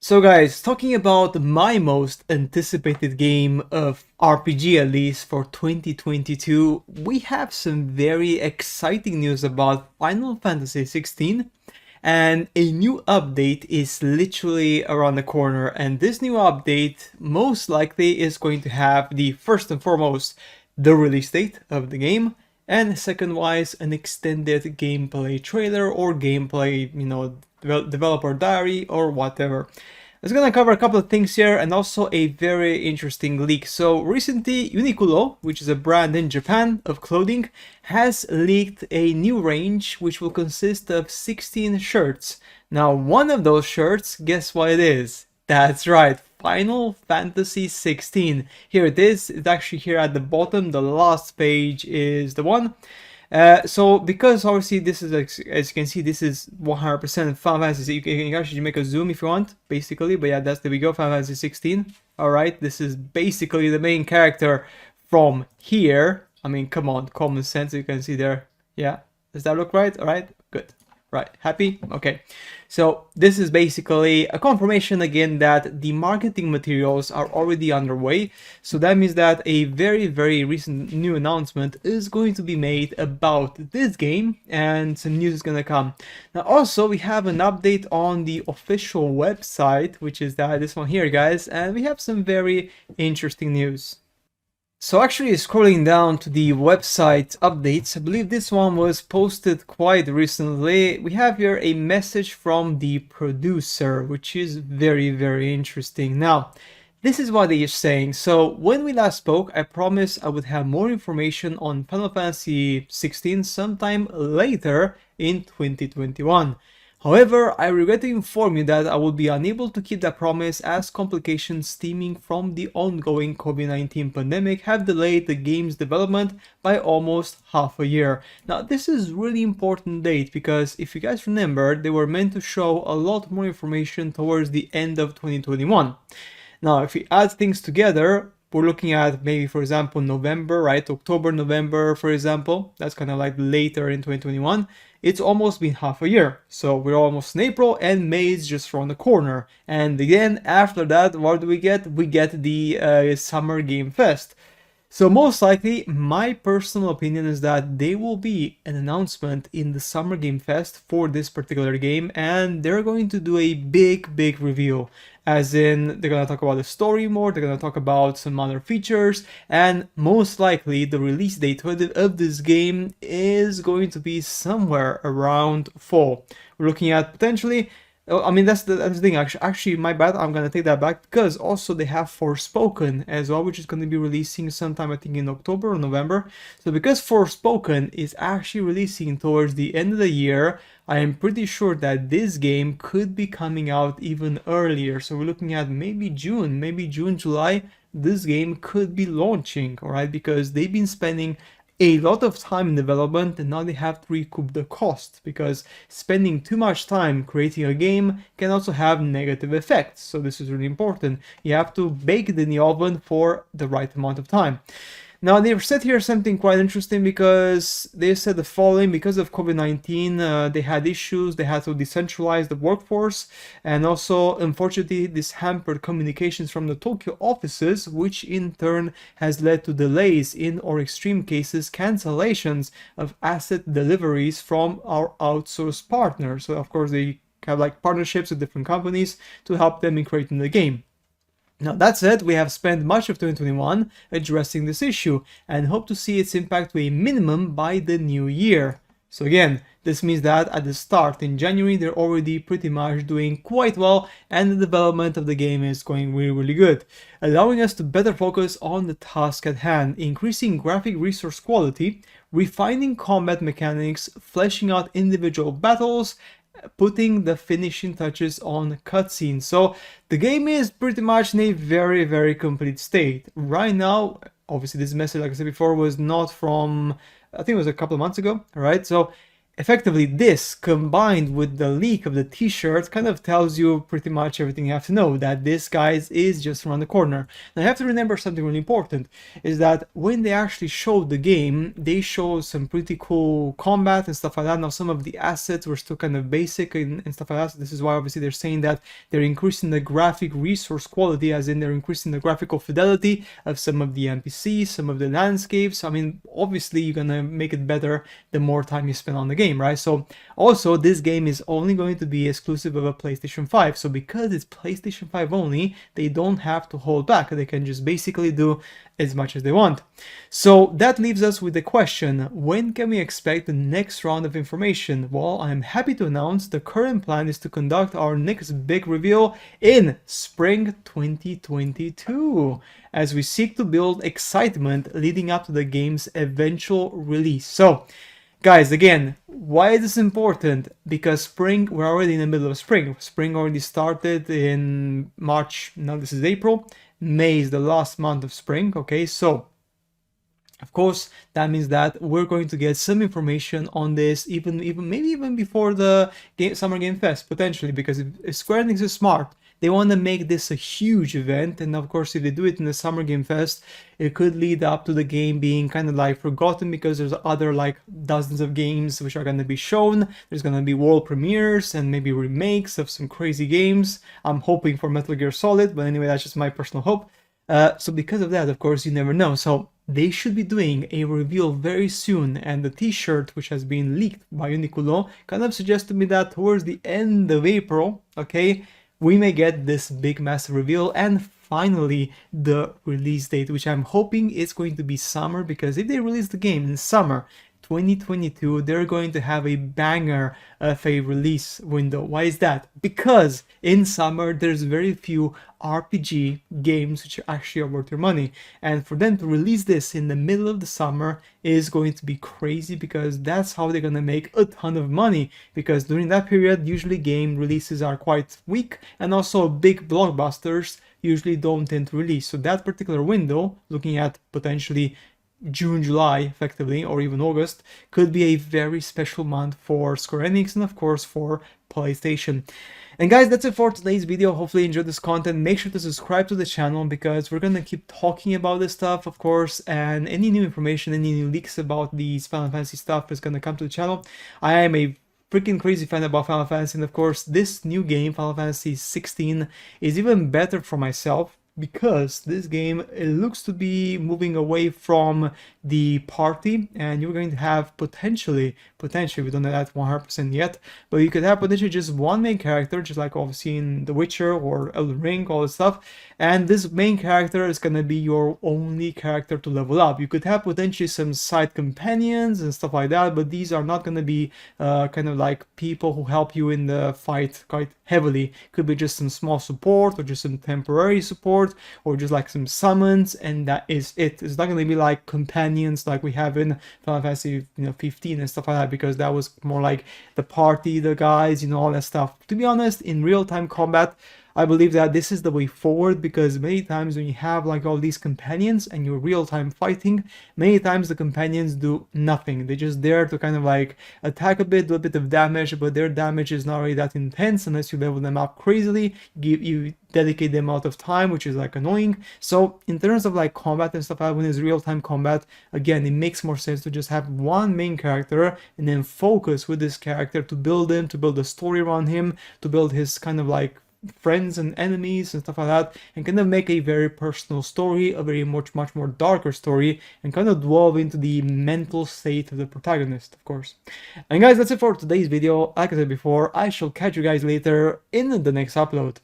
So guys, talking about my most anticipated game of RPG at least for 2022, we have some very exciting news about Final Fantasy XVI, and a new update is literally around the corner, and this new update most likely is going to have the first and foremost the release date of the game, and second wise an extended gameplay trailer or gameplay, developer diary or whatever. I'm gonna cover a couple of things here and also a very interesting leak. So recently Uniqlo, which is a brand in Japan of clothing, has leaked a new range which will consist of 16 shirts. Now one of those shirts, guess what it is? That's right, Final Fantasy XVI. Here it is. It's actually here at the bottom. The last page is the one. So because obviously this is, as you can see, this is 100% Final Fantasy. You can actually make a zoom if you want, basically. But yeah, there we go, Final Fantasy 16. All right, this is basically the main character from here. I mean, come on, common sense. You can see there. Yeah, does that look right? All right, good. Right, happy? Okay. So this is basically a confirmation again that the marketing materials are already underway. So that means that a very, very recent new announcement is going to be made about this game, and some news is going to come. Now also we have an update on the official website, which is this one here, guys, and we have some very interesting news. So actually scrolling down to the website updates, I believe this one was posted quite recently. We have here a message from the producer, which is very, very interesting. Now, this is what they are saying. So when we last spoke, I promised I would have more information on Final Fantasy XVI sometime later in 2021. However, I regret to inform you that I will be unable to keep that promise as complications stemming from the ongoing COVID-19 pandemic have delayed the game's development by almost half a year. Now, this is really important date because if you guys remember, they were meant to show a lot more information towards the end of 2021. Now, if we add things together, we're looking at maybe, for example, November, right? October, November, for example. That's kind of like later in 2021. It's almost been half a year. So we're almost in April and May is just around the corner. And again, after that, what do we get? We get the Summer Game Fest. So most likely, my personal opinion is that there will be an announcement in the Summer Game Fest for this particular game, and they're going to do a big reveal. As in, they're going to talk about the story more, they're going to talk about some other features, and most likely the release date of this game is going to be somewhere around fall. We're looking at potentially, I mean, that's the thing. Actually, my bad. I'm gonna take that back because also they have Forspoken as well, which is going to be releasing sometime, I think, in October or November. So because Forspoken is actually releasing towards the end of the year, I am pretty sure that this game could be coming out even earlier. So we're looking at maybe June, July. This game could be launching, all right? Because they've been spending a lot of time in development and now they have to recoup the cost, because spending too much time creating a game can also have negative effects. So this is really important. You have to bake it in the oven for the right amount of time. Now they've said here something quite interesting, because they said the following: because of COVID-19 they had issues, they had to decentralize the workforce, and also unfortunately this hampered communications from the Tokyo offices, which in turn has led to delays in, or extreme cases, cancellations of asset deliveries from our outsourced partners. So of course they have like partnerships with different companies to help them in creating the game. Now that said, we have spent much of 2021 addressing this issue and hope to see its impact to a minimum by the new year. So again, this means that at the start in January they're already pretty much doing quite well and the development of the game is going really good, allowing us to better focus on the task at hand, increasing graphic resource quality, refining combat mechanics, fleshing out individual battles, putting the finishing touches on cutscenes. So the game is pretty much in a very complete state right now. Obviously this message, like I said before, was not from, I think it was a couple of months ago, right? So effectively, this combined with the leak of the t-shirt kind of tells you pretty much everything you have to know, that this, guys, is just around the corner. Now you have to remember something really important, is that when they actually showed the game, they showed some pretty cool combat and stuff like that. Now some of the assets were still kind of basic and stuff like that, so this is why obviously they're saying that they're increasing the graphic resource quality, as in they're increasing the graphical fidelity of some of the NPCs, some of the landscapes. I mean, obviously you're gonna make it better the more time you spend on the game, right? So also this game is only going to be exclusive of a PlayStation 5. So because it's PlayStation 5 only, they don't have to hold back. They can just basically do as much as they want. So that leaves us with the question, when can we expect the next round of information? Well, I'm happy to announce the current plan is to conduct our next big reveal in spring 2022, as we seek to build excitement leading up to the game's eventual release. So guys, again, why is this important? Because spring, we're already in the middle of spring. Spring already started in March. Now this is April. May is the last month of spring. Okay, so of course that means that we're going to get some information on this maybe even before the Summer Game Fest, potentially, because if Square Enix is smart, they want to make this a huge event, and of course if they do it in the Summer Game Fest, it could lead up to the game being kind of like forgotten, because there's other like dozens of games which are going to be shown. There's going to be world premieres and maybe remakes of some crazy games. I'm hoping for Metal Gear Solid, but anyway, that's just my personal hope. So because of that, of course, you never know. So they should be doing a reveal very soon, and the t-shirt which has been leaked by Uniqlo kind of suggests to me that towards the end of April, okay, we may get this big massive reveal, and finally the release date, which I'm hoping is going to be summer, because if they release the game in summer 2022, they're going to have a banger of a release window. Why is that? Because in summer there's very few RPG games which actually are worth your money, and for them to release this in the middle of the summer is going to be crazy, because that's how they're gonna make a ton of money, because during that period usually game releases are quite weak, and also big blockbusters usually don't tend to release. So that particular window, looking at potentially June, July, effectively, or even August, could be a very special month for Square Enix and of course for PlayStation. And guys, that's it for today's video. Hopefully you enjoyed this content. Make sure to subscribe to the channel, because we're gonna keep talking about this stuff, of course, and any new information, any new leaks about these Final Fantasy stuff is gonna come to the channel. I am a freaking crazy fan about Final Fantasy, and of course this new game, Final Fantasy XVI, is even better for myself, because this game, it looks to be moving away from the party, and you're going to have potentially, we don't know that 100% yet, but you could have potentially just one main character, just like obviously in The Witcher or Elden Ring, all this stuff, and this main character is going to be your only character to level up. You could have potentially some side companions and stuff like that, but these are not going to be kind of like people who help you in the fight quite heavily. Could be just some small support, or just some temporary support, or just like some summons, and that is it. It's not going to be like companions like we have in Final Fantasy 15 and stuff like that, because that was more like the party, the guys, all that stuff. To be honest, in real-time combat, I believe that this is the way forward, because many times when you have like all these companions and you're real-time fighting, many times the companions do nothing. They're just there to kind of like attack a bit, do a bit of damage, but their damage is not really that intense unless you level them up crazily, you dedicate them out of time, which is like annoying. So in terms of like combat and stuff, when it's real-time combat, again, it makes more sense to just have one main character and then focus with this character to build him, to build a story around him, to build his kind of like friends and enemies and stuff like that, and kind of make a very personal story, a very much more darker story, and kind of delve into the mental state of the protagonist, of course. And guys, that's it for today's video. Like I said before, I shall catch you guys later in the next upload.